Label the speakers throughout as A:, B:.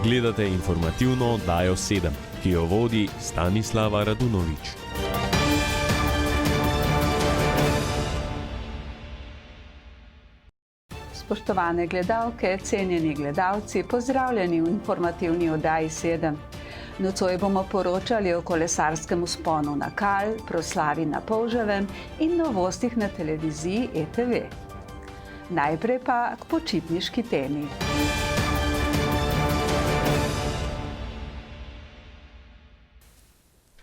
A: Gledate informativno oddajo 7, ki jo vodi Stanislava Radunović.
B: Spoštovane gledalke, cenjeni gledalci, pozdravljeni v informativni oddaji 7. Nocoj bomo poročali o kolesarskem vzponu na Kal, proslavi na Polževem in novostih na televiziji ETV. Najprej pa k počitniški temi.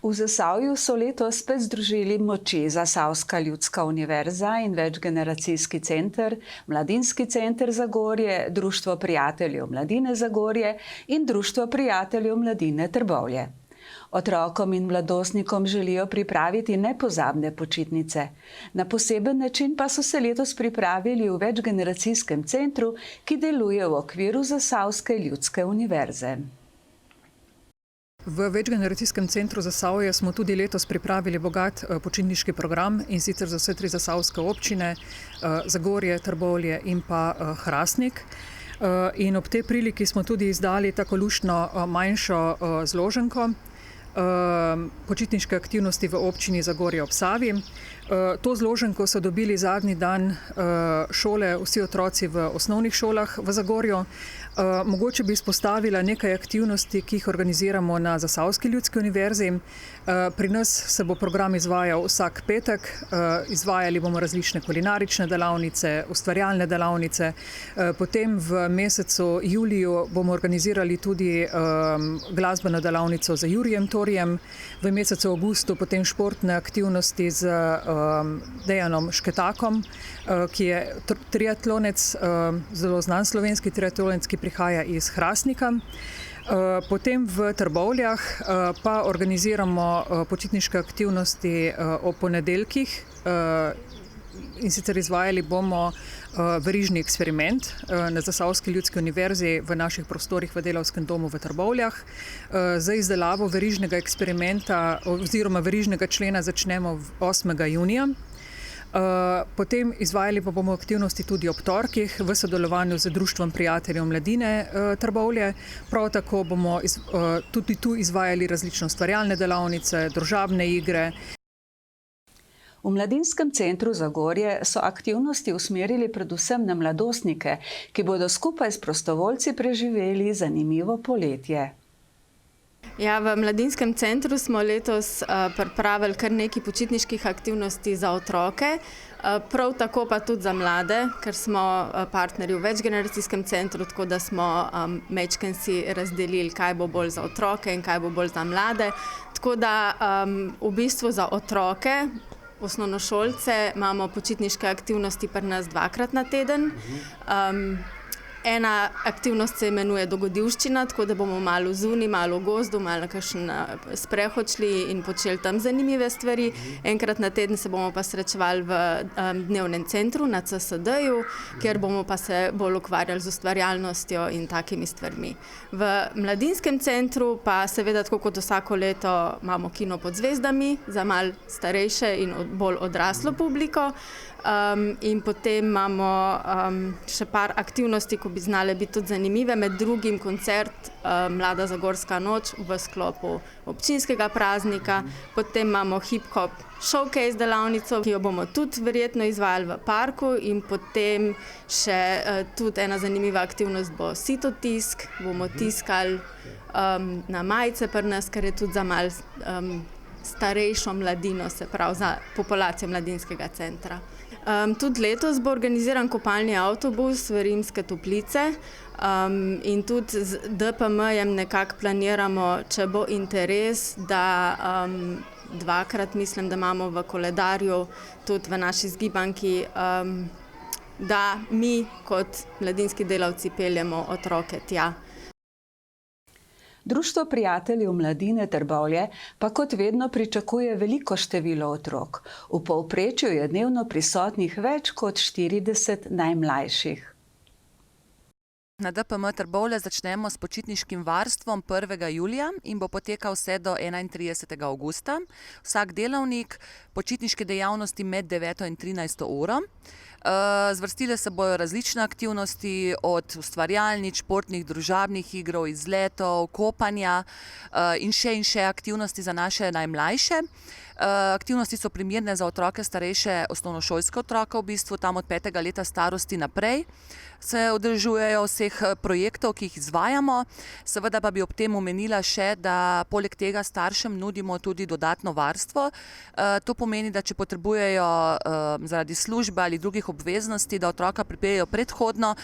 B: V Zasavju so letos spet združili moči Zasavska ljudska univerza in večgeneracijski center, Mladinski center Zagorje, Društvo prijateljev mladine Zagorje in Društvo prijateljev mladine Trbovlje. Otrokom in mladostnikom želijo pripraviti nepozabne počitnice. Na poseben način pa so se letos pripravili v večgeneracijskem centru, ki deluje v okviru Zasavske ljudske univerze.
C: V večgeneracijskem centru Zasavje smo tudi letos pripravili bogat počitniški program, in sicer za vse tri zasavske občine, Zagorje, Trbovlje in pa Hrastnik. In ob tej priliki smo tudi izdali tako luštno manjšo zloženko počitniške aktivnosti v občini Zagorje ob Savi. To zloženko so dobili zadnji dan šole, vsi otroci v osnovnih šolah v Zagorju. Mogoče bi izpostavila nekaj aktivnosti, ki jih organiziramo na Zasavski ljudski univerzi. Pri nas se bo program izvajal vsak petek. Izvajali bomo različne kulinarične delavnice, ustvarjalne delavnice. Potem v mesecu juliju bomo organizirali tudi glasbeno delavnico z Jurijem Torjem. V mesecu avgustu potem športne aktivnosti z Dejanom Šketakom, ki je triatlonec, zelo znan slovenski triatlonec, ki prihaja iz Hrastnika. Potem v Trbovljah pa organiziramo počitniške aktivnosti ob ponedeljkih, in sicer izvajali bomo verižni eksperiment na Zasavski ljudski univerzi v naših prostorih v Delavskem domu v Trbovljah. Za izdelavo verižnega eksperimenta oziroma verižnega člena začnemo 8. junija. Potem izvajali pa bomo aktivnosti tudi ob torkih v sodelovanju z Društvom prijateljev mladine Trbovlje. Prav tako bomo tudi tu izvajali različne ustvarjalne delavnice, družabne igre.
B: V Mladinskem centru Zagorje so aktivnosti usmerili predvsem na mladostnike, ki bodo skupaj s prostovoljci preživeli zanimivo poletje.
D: Ja, v Mladinskem centru smo letos pripravili kar nekaj počitniških aktivnosti za otroke, prav tako pa tudi za mlade, ker smo partnerji v večgeneracijskem centru, tako da smo majčkeno si razdelili, kaj bo bolj za otroke in kaj bo bolj za mlade. Tako da v bistvu za otroke, osnovnošolce, imamo počitniške aktivnosti pri nas 2-krat na teden. Ena aktivnost se imenuje dogodivščina, tako da bomo malo zunaj, malo v gozdu, malo na kakšen sprehod šli in počeli tam zanimive stvari. Enkrat na teden se bomo pa srečevali v dnevnem centru na CSD-ju, kjer bomo pa se bolj ukvarjali z ustvarjalnostjo in takimi stvarmi. V Mladinskem centru pa seveda, tako kot vsako leto, imamo kino pod zvezdami za malo starejše in bolj odraslo publiko. In potem imamo še par aktivnosti, ko bi znale biti tudi zanimive, med drugim koncert Mlada Zagorska noč v sklopu občinskega praznika. Potem imamo hip-hop showcase delavnico, ki jo bomo tudi verjetno izvajali v parku, in potem še tudi ena zanimiva aktivnost bo sitotisk, bomo tiskali na majice pri nas, ker je tudi za malo starejšo mladino, se pravi za populacijo Mladinskega centra. Tudi letos bo organiziran kopalni avtobus v Rimske Toplice, in tudi z DPM-jem nekako planiramo, če bo interes, da 2-krat, mislim, da imamo v koledarju tudi v naši zgibanki, da mi kot mladinski delavci peljemo otroke tja.
B: Društvo prijateljev mladine Trbovlje pa kot vedno pričakuje veliko število otrok. V povprečju je dnevno prisotnih več kot 40 najmlajših.
E: Na DPM Trbovlje začnemo s počitniškim varstvom 1. julija in bo potekal vse do 31. avgusta. Vsak delavnik počitniške dejavnosti med 9. in 13. uro. Zvrstile se bojo različne aktivnosti, od ustvarjalnic, športnih, družabnih igrov, izletov, kopanja in še aktivnosti za naše najmlajše. Aktivnosti so primerne za otroke starejše, osnovnošolske otroke v bistvu, tam od 5. leta starosti naprej se udeležujejo vseh projektov, ki jih izvajamo. Seveda pa bi ob tem omenila še, da poleg tega staršem nudimo tudi dodatno varstvo. To pomeni, da če potrebujejo zaradi službe ali drugih obveznosti, da otroka pripeljejo predhodno,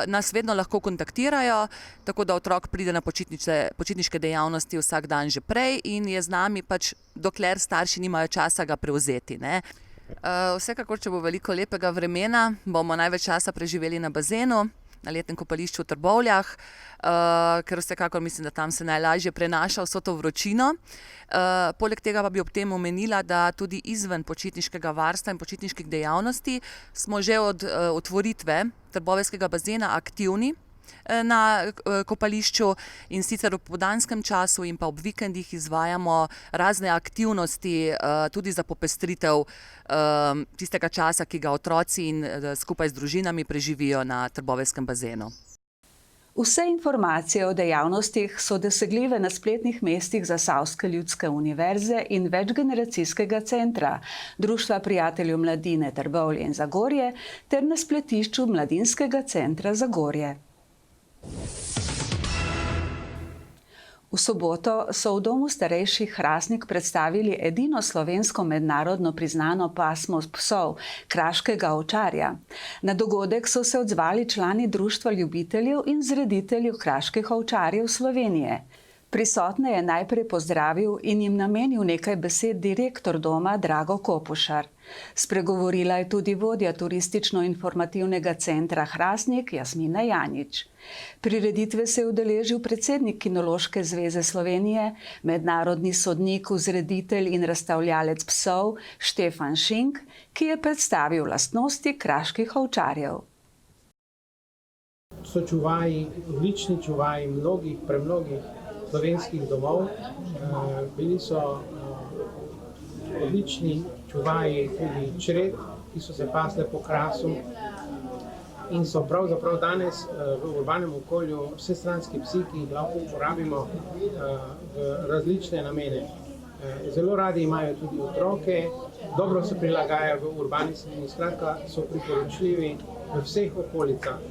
E: nas vedno lahko kontaktirajo, tako da otrok pride na počitniške dejavnosti vsak dan že prej in je z nami pač dokler starši nimajo časa ga prevzeti, ne. Vsekakor, če bo veliko lepega vremena, bomo največ časa preživeli na bazenu, na letnem kopališču v Trbovljah, ker vsekakor mislim, da tam se najlažje prenaša vso to vročino. Poleg tega pa bi ob tem omenila, da tudi izven počitniškega varstva in počitniških dejavnosti smo že od otvoritve trboveljskega bazena aktivni na kopališču in sicer v popoldanskem času in pa ob vikendih izvajamo razne aktivnosti tudi za popestritev tistega časa, ki ga otroci in skupaj z družinami preživijo na trboveljskem bazenu.
B: Vse informacije o dejavnostih so dosegljive na spletnih mestih Zasavske ljudske univerze in večgeneracijskega centra, Društva prijateljev mladine Trbovlje in Zagorje ter na spletišču Mladinskega centra Zagorje. V soboto so v Domu starejših Hrastnik predstavili edino slovensko mednarodno priznano pasmo psov, kraškega ovčarja. Na dogodek so se odzvali člani Društva ljubiteljev in zrediteljev kraških ovčarjev Slovenije. Prisotne je najprej pozdravil in jim namenil nekaj besed direktor doma Drago Kopušar. Spregovorila je tudi vodja turistično-informativnega centra Hrastnik Jasmina Janič. Prireditve se je udeležil predsednik Kinološke zveze Slovenije, mednarodni sodnik, vzreditelj in razstavljalec psov Štefan Šink, ki je predstavil lastnosti kraških ovčarjev.
F: So čuvaji, odlični čuvaji premnogih slovenskih domov. Bili so odlični čuvaji tudi čred, ki so se pasle po Krasu in so pravzaprav danes v urbanem okolju vsestranski psi, ki jih lahko uporabimo v različne namene. Zelo radi imajo tudi otroke, dobro se prilagajajo v urbani sredini, skratka so priporočljivi v vseh okolicah.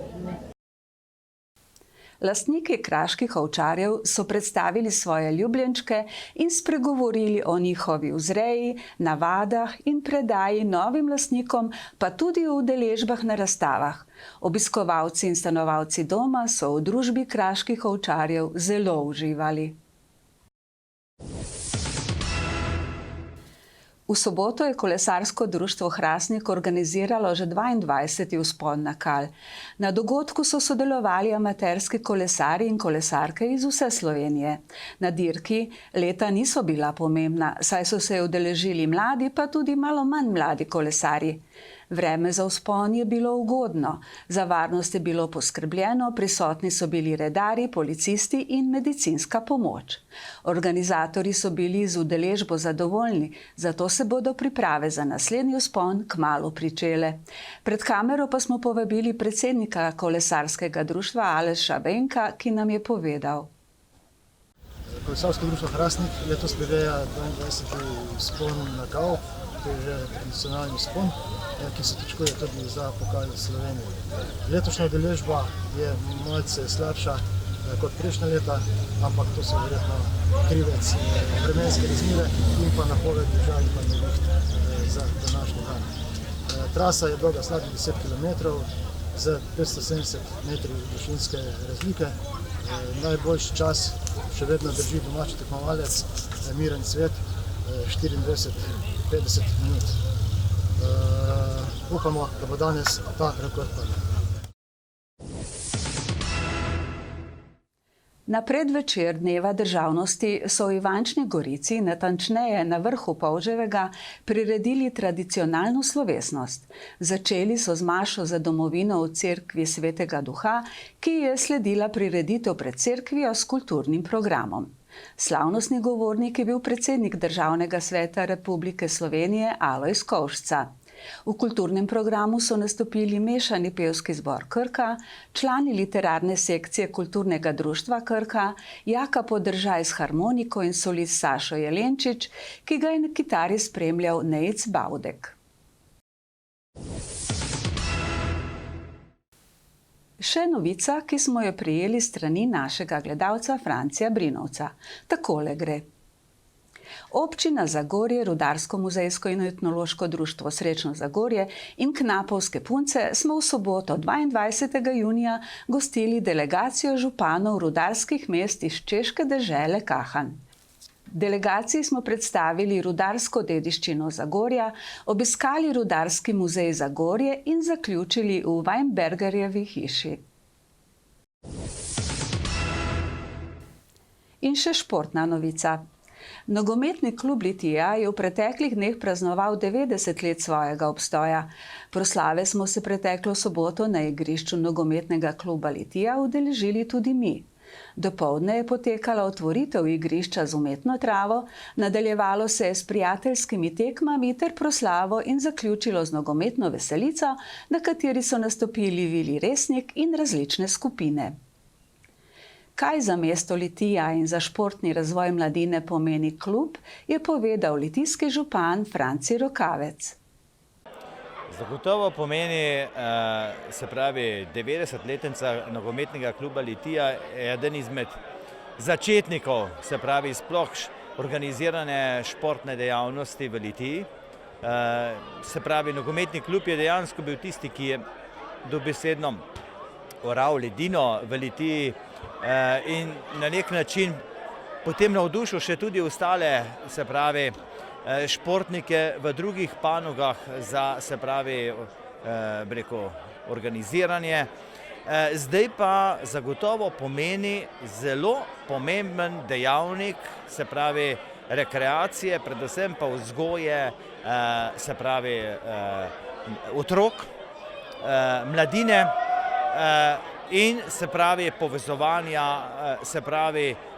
B: Lastniki kraških ovčarjev so predstavili svoje ljubljenčke in spregovorili o njihovi vzreji, navadah in predaji novim lastnikom, pa tudi o udeležbah na razstavah. Obiskovalci in stanovalci doma so v družbi kraških ovčarjev zelo uživali. V soboto je kolesarsko društvo Hrastnik organiziralo že 22. vzpon na Kal. Na dogodku so sodelovali amaterski kolesarji in kolesarke iz vse Slovenije. Na dirki leta niso bila pomembna, saj so se udeležili mladi, pa tudi malo manj mladi kolesarji. Vreme za vzpon je bilo ugodno, za varnost je bilo poskrbljeno, prisotni so bili redarji, policisti in medicinska pomoč. Organizatorji so bili z udeležbo zadovoljni, zato se bodo priprave za naslednji vzpon kmalu pričele. Pred kamero pa smo povabili predsednika kolesarskega društva Aleša Benka, ki nam je povedal.
G: Kolesarsko društvo Hrastnik letos prireja 22. vzpon na Kal. To je že tradicionalni vzpon, ki se točkuje tudi za pokal Slovenije. Letošnja udeležba je malce slabša kot prejšnja leta, ampak to so verjetno krivec vremenske razmere in pa napovedi žal in pa neviht za današnji dan. Trasa je dolga slabih 10 km z 570 metrov višinske razlike. Najboljši čas še vedno drži domači tekmovalec Miran Cvet, 54-50 minut. Upamo, da bo danes ta rekord padel.
B: Na predvečer Dneva državnosti so v Ivančni Gorici, natančneje na vrhu Polževega, priredili tradicionalno slovesnost. Začeli so z mašo za domovino v cerkvi Svetega Duha, ki je sledila prireditev pred cerkvijo s kulturnim programom. Slavnostni govornik je bil predsednik Državnega sveta Republike Slovenije Alojz Kovšca. V kulturnem programu so nastopili mešani pevski zbor Krka, člani literarne sekcije Kulturnega društva Krka, Jaka Podržaj s harmoniko in solist Sašo Jelenčič, ki ga je na kitari spremljal Nejc Baudek. Še novica, ki smo jo prejeli s strani našega gledalca Francija Brinovca. Takole gre. Občina Zagorje, Rudarsko-muzejsko in etnološko društvo Srečno Zagorje in Knapovske punce smo v soboto 22. junija gostili delegacijo županov rudarskih mest iz češke dežele Kahan. Delegaciji smo predstavili rudarsko dediščino Zagorja, obiskali Rudarski muzej Zagorje in zaključili v Weinbergerjevi hiši. In še športna novica. Nogometni klub Litija je v preteklih dneh praznoval 90 let svojega obstoja. Proslave smo se preteklo soboto na igrišču nogometnega kluba Litija udeležili tudi mi. Dopoldne je potekala otvoritev igrišča z umetno travo, nadaljevalo se je s prijateljskimi tekmami ter proslavo in zaključilo z nogometno veselico, na kateri so nastopili Vili Resnik in različne skupine. Kaj za mesto Litija in za športni razvoj mladine pomeni klub, je povedal litijski župan Franci Rokavec.
H: Zagotovo pomeni, 90-letnica nogometnega kluba Litija, eden izmed začetnikov, sploh organizirane športne dejavnosti v Litiji. Nogometni klub je dejansko bil tisti, ki je dobesedno oral ledino v Litiji in na nek način potem navdušil še tudi ostale, športnike v drugih panogah za, organiziranje. Zdaj pa zagotovo pomeni zelo pomemben dejavnik, rekreacije, predvsem pa vzgoje, otrok, mladine in povezovanja,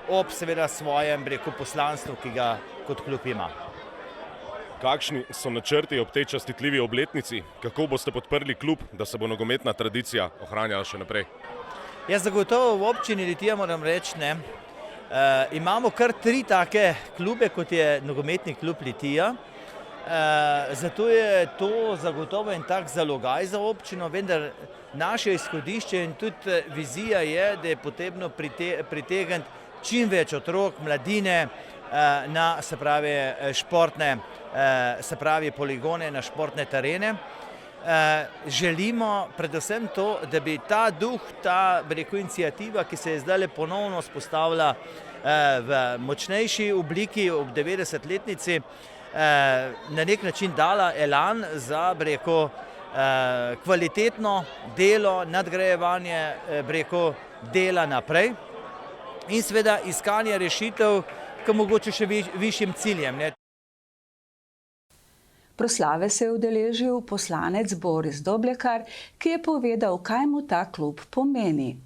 H: ob seveda svojem poslanstvu, ki ga kot klub ima.
I: Kakšni so načrti ob tej častitljivi obletnici? Kako boste podprli klub, da se bo nogometna tradicija ohranjala še naprej?
H: Zagotovo v občini Litija moram reči, imamo kar 3 take klube, kot je nogometni klub Litija. Zato je to zagotovo en tak zalogaj za občino, vendar naše izhodišče in tudi vizija je, da je potrebno pritegniti čim več otrok, mladine na športne poligone, na športne terene. Želimo predvsem to, da bi ta duh, ta iniciativa, ki se je zdaj ponovno vzpostavila v močnejši obliki ob 90-letnici, na nek način dala elan za kvalitetno delo, nadgrajevanje dela naprej in seveda iskanje rešitev k mogoče še višjim ciljem.
B: Proslave se je udeležil poslanec Boris Doblekar, ki je povedal, kaj mu ta klub pomeni.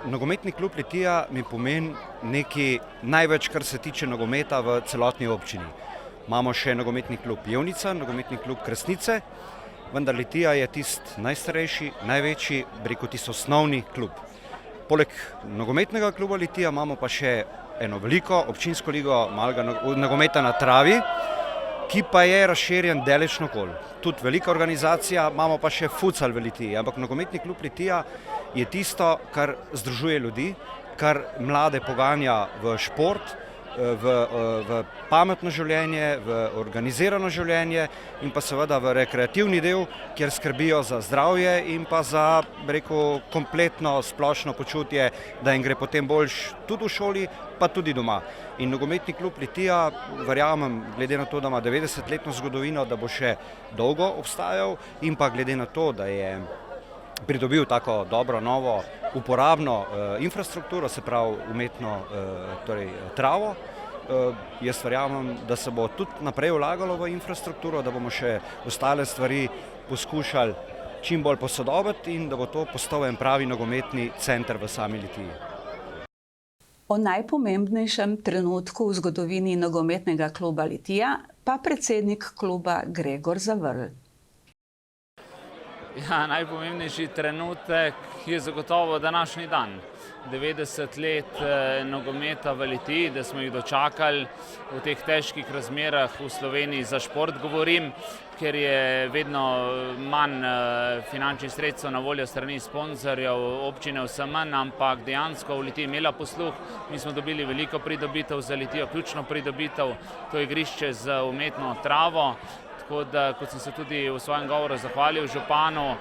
J: Nogometni klub Litija mi pomeni nekaj največ, kar se tiče nogometa v celotni občini. Imamo še nogometni klub Jevnica, nogometni klub Kresnice, vendar Litija je tisti najstarejši, največji, tisti osnovni klub. Poleg nogometnega kluba Litija imamo pa še eno veliko občinsko ligo malega nogometa na travi, ki pa je razširjen daleč naokoli. Tudi velika organizacija, imamo pa še futsal v Litiji, ampak nogometni klub Litija je tisto, kar združuje ljudi, kar mlade poganja v šport, v pametno življenje, v organizirano življenje in pa seveda v rekreativni del, kjer skrbijo za zdravje in pa za, kompletno splošno počutje, da jim gre potem boljš tudi v šoli, pa tudi doma. In nogometni klub Litija, verjamem, glede na to, da ima 90-letno zgodovino, da bo še dolgo obstajal in pa glede na to, da je pridobil tako dobro novo uporabno infrastrukturo, se pravi umetno travo. Jaz verjamem, da se bo tudi naprej vlagalo v infrastrukturo, da bomo še ostale stvari poskušali čim bolj posodobiti in da bo to postal en pravi nogometni center v sami Litiji.
B: O najpomembnejšem trenutku v zgodovini nogometnega kluba Litija pa predsednik kluba Gregor Zavrl.
K: Ja, najpomembnejši trenutek je zagotovo današnji dan. 90 let nogometa v Litiji, da smo jih dočakali v teh težkih razmerah v Sloveniji, za šport govorim, ker je vedno manj finančnih sredstev na voljo strani sponzorjev, občine vse manj, ampak dejansko v Litiji imela posluh. Mi smo dobili veliko pridobitev za Litijo, ključno pridobitev, to je igrišče z umetno travo. Tako da, kot sem se tudi v svojem govoru zahvalil županu,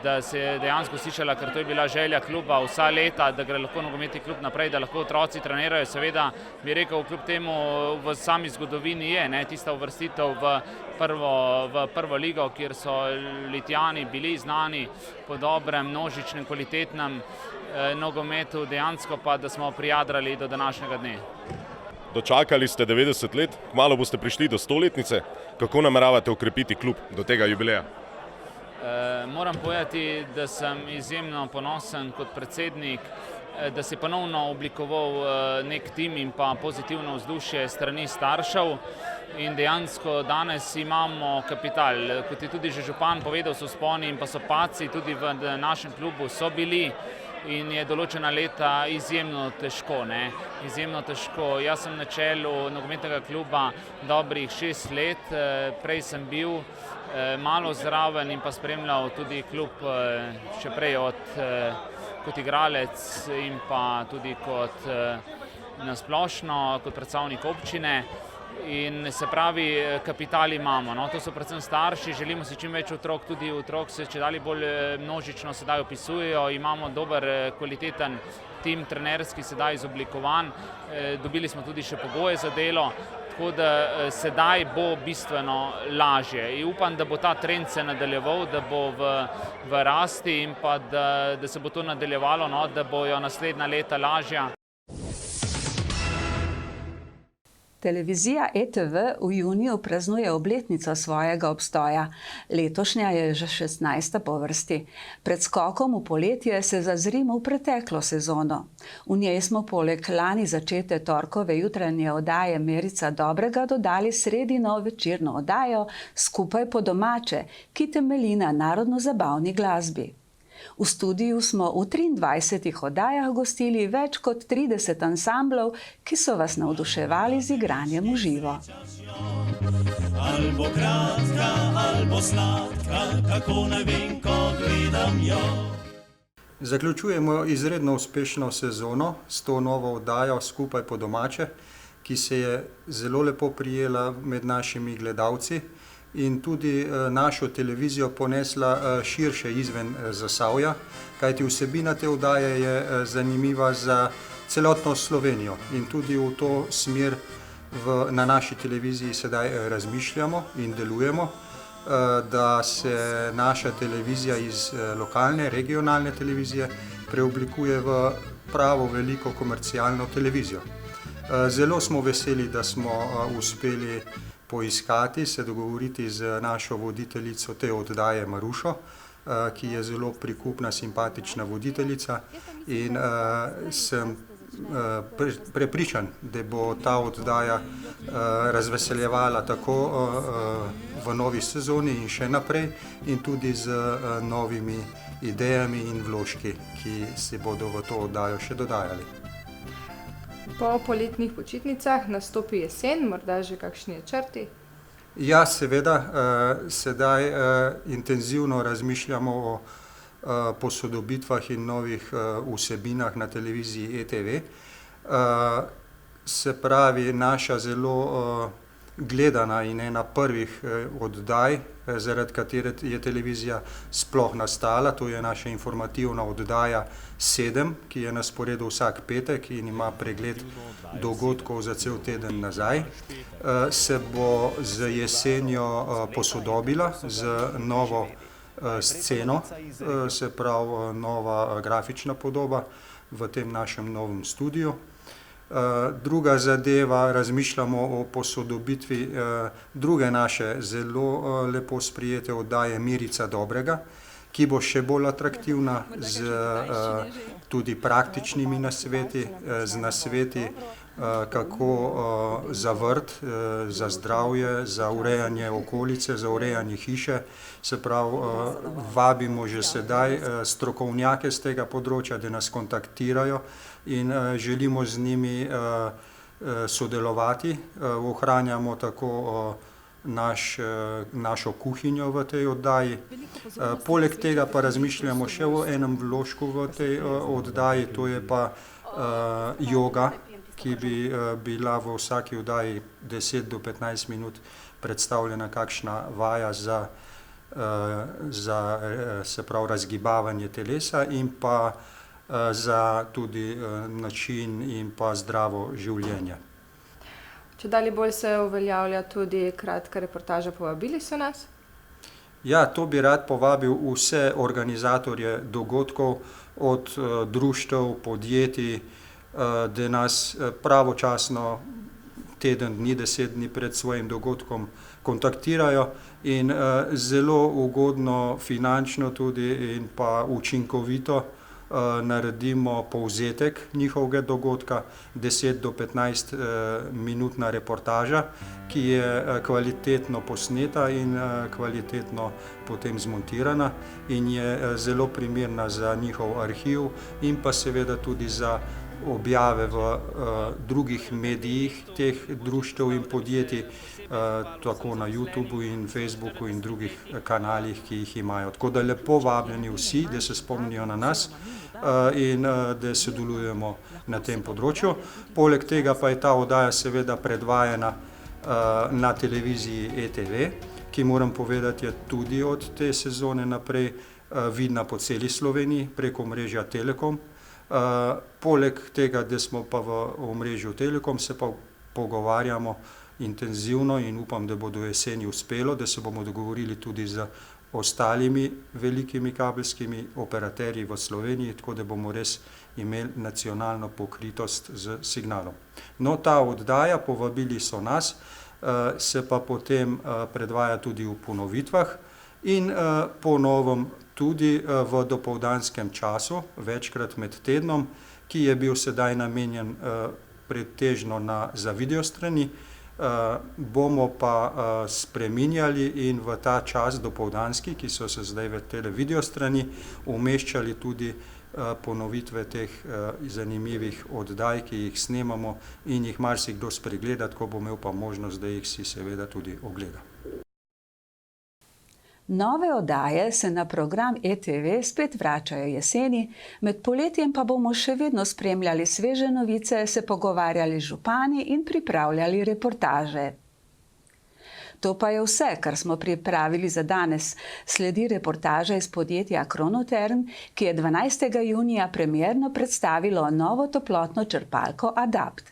K: da se je dejansko slišala, ker to je bila želja kluba vsa leta, da gre lahko nogometni klub naprej, da lahko otroci trenirajo. Seveda bi rekel, kljub temu v sami zgodovini je tista uvrstitev v prvo ligo, kjer so Litijani bili znani po dobrem, množičnem, kvalitetnem nogometu, dejansko pa, da smo prijadrali do današnjega dne.
I: Dočakali ste 90 let, kmalu boste prišli do 100-letnice. Kako nameravate okrepiti klub do tega jubileja?
K: Moram povedati, da sem izjemno ponosen kot predsednik, da se je ponovno oblikoval nek tim in pa pozitivno vzdušje strani staršev. In dejansko danes imamo kapital. Kot je tudi že župan povedal, so vzponi in pa so padci, tudi v našem klubu so bili. In je določena leta izjemno težko. Izjemno težko. Jaz sem na čelu nogometnega kluba dobrih 6 let, prej sem bil malo zraven in pa spremljal tudi klub še prej kot igralec in pa tudi kot nasplošno, kot predstavnik občine. In se pravi, kapital imamo. To so predvsem starši, želimo si čim več otrok, tudi otrok se čedalje bolj množično sedaj opisujejo, imamo dober, kvaliteten tim trenerski sedaj izoblikovan, dobili smo tudi še pogoje za delo, tako da sedaj bo bistveno lažje. In upam, da bo ta trend se nadaljeval, da bo v rasti in pa da se bo to nadaljevalo, da bojo naslednja leta lažja.
B: Televizija ETV v juniju praznuje obletnico svojega obstoja. Letošnja je že 16. po vrsti. Pred skokom v poletje se zazrimo v preteklo sezono. V njej smo poleg lani začete torkove jutranje oddaje Merica dobrega dodali sredino večerno oddajo Skupaj po domače, ki temelji na narodno-zabavni glasbi. V studiu smo v 23 oddajah gostili več kot 30 ansamblov, ki so vas navduševali z igranjem v živo. Albo kratka, albo sladka, kako naj vem, ko gledam jo.
G: Zaključujemo izredno uspešno sezono s to novo oddajo Skupaj po domače, ki se je zelo lepo prijela med našimi gledalci in tudi našo televizijo ponesla širše izven Zasavja, kajti vsebina te oddaje je zanimiva za celotno Slovenijo in tudi v to smer na naši televiziji sedaj razmišljamo in delujemo, da se naša televizija iz lokalne, regionalne televizije preoblikuje v pravo veliko komercialno televizijo. Zelo smo veseli, da smo uspeli poiskati, se dogovoriti z našo voditeljico te oddaje Marušo, ki je zelo prikupna, simpatična voditeljica in sem prepričan, da bo ta oddaja razveseljevala tako v novi sezoni in še naprej in tudi z novimi idejami in vložki, ki se bodo v to oddajo še dodajali.
L: Po poletnih počitnicah nastopi jesen, morda že kakšni načrti?
G: Ja, seveda, sedaj intenzivno razmišljamo o posodobitvah in novih vsebinah na televiziji ETV. Se pravi, naša zelo gledana in ena prvih oddaj, zaradi katere je televizija sploh nastala, to je naša informativna oddaja 7, ki je na sporedu vsak petek in ima pregled dogodkov za cel teden nazaj, se bo z jesenjo posodobila z novo
M: sceno, se pravi nova grafična podoba v tem našem novem studiu. Druga zadeva, razmišljamo o posodobitvi druge naše zelo lepo sprijete oddaje Mirica Dobrega, ki bo še bolj atraktivna z tudi praktičnimi nasveti, z nasveti, kako za vrt, za zdravje, za urejanje okolice, za urejanje hiše. Se pravi, vabimo že sedaj strokovnjake z tega področja, da nas kontaktirajo in želimo z njimi sodelovati. Ohranjamo tako našo kuhinjo v tej oddaji. Poleg tega pa razmišljamo še o enem vložku v tej oddaji, to je pa joga, ki bi bila v vsaki oddaji 10 do 15 minut predstavljena kakšna vaja za se pravi razgibavanje telesa in pa za tudi način in pa zdravo življenje.
L: Čedalje bolj se uveljavlja tudi kratka reportaža Povabili so nas.
M: Ja, to bi rad povabil vse organizatorje dogodkov, od društev, podjetij, da nas pravočasno teden dni, 10 dni pred svojim dogodkom kontaktirajo in zelo ugodno finančno tudi in pa učinkovito naredimo povzetek njihovega dogodka, 10 do 15 minutna reportaža, ki je kvalitetno posneta in kvalitetno potem zmontirana in je zelo primerna za njihov arhiv in pa seveda tudi za objave v drugih medijih teh društev in podjetij, tako na YouTubu in Facebooku in drugih kanalih, ki jih imajo. Tako da lepo vabljeni vsi, da se spomnijo na nas in da sodelujemo na tem področju. Poleg tega pa je ta oddaja seveda predvajana na televiziji ETV, ki moram povedati je tudi od te sezone naprej vidna po celi Sloveniji preko omrežja Telekom. Poleg tega, da smo pa v omrežju Telekom, se pa pogovarjamo intenzivno in upam, da bo do jeseni uspelo, da se bomo dogovorili tudi z ostalimi velikimi kabelskimi operaterji v Sloveniji, tako da bomo res imeli nacionalno pokritost z signalom. No, ta oddaja Povabili so nas, se pa potem predvaja tudi v ponovitvah in po novem tudi v dopoldanskem času, večkrat med tednom, ki je bil sedaj namenjen pretežno za videostrani, bomo pa spreminjali in v ta čas dopoldanski, ki so se zdaj v tele videostrani, umeščali tudi ponovitve teh zanimivih oddaj, ki jih snemamo in jih marsikdo spregleda, tako bo imel pa možnost, da jih si seveda tudi ogleda.
B: Nove oddaje se na program ETV spet vračajo jeseni, med poletjem pa bomo še vedno spremljali sveže novice, se pogovarjali z župani in pripravljali reportaže. To pa je vse, kar smo pripravili za danes. Sledi reportaža iz podjetja Kronoterm, ki je 12. junija premierno predstavilo novo toplotno črpalko Adapt.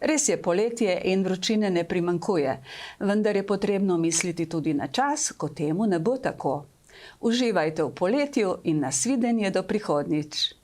B: Res je poletje in vročine ne primanjkuje, vendar je potrebno misliti tudi na čas, ko temu ne bo tako. Uživajte v poletju in nasvidenje do prihodnjič.